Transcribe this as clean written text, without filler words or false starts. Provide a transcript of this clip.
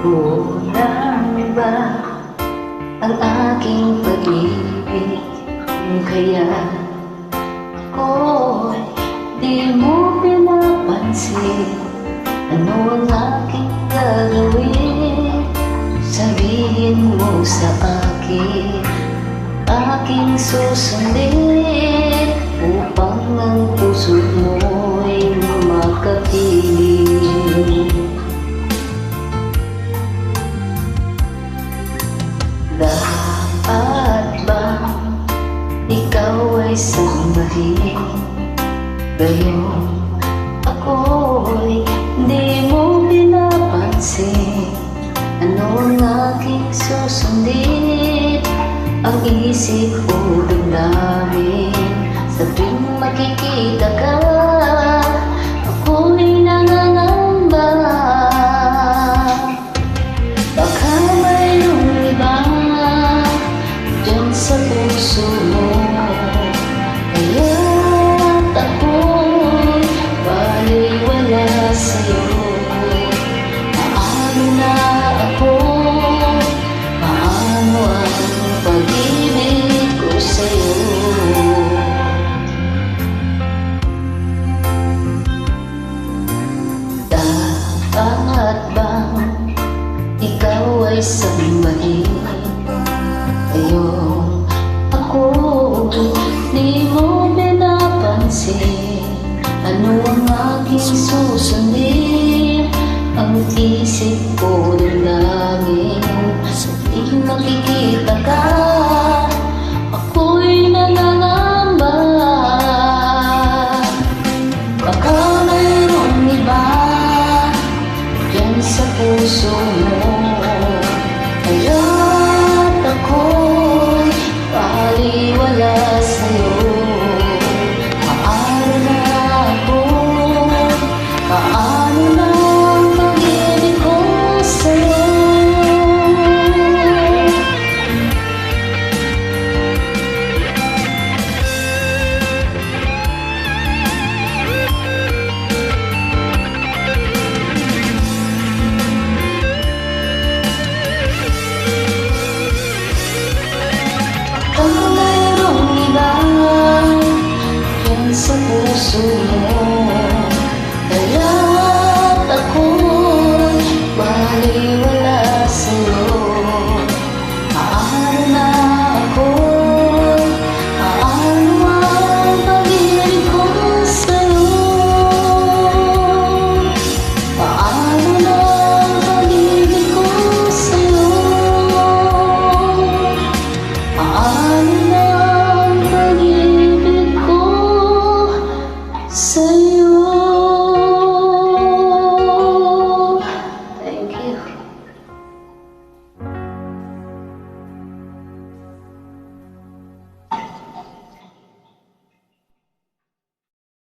Kulang ba ang aking pag-ibig? Kaya ako'y di mo pinapansin. Ano ang aking gagawin? Sabihin mo sa akin, aking susundin, upang ang puso mo'y makapiling. Dapat bang ikaw ay sambahin? Gayong ako'y di mo pinapansin. Ano ang aking susundin? Ang isip o damdamin sa tuwing makikita ka, ako'y nangangamba. Baka mayroong iba dyan sa puso mo, kaya't ako'y baliwala sa'yo. Paano na ako? Paano ang pag-ibig ko sa'yo? Dapat bang ikaw ay sambahin? Ngayong ako'y di mo pinapansin. Ano ang aking susundin? Ang isip ko dalangin sa tuwing makikita ka, ako'y nangangalit.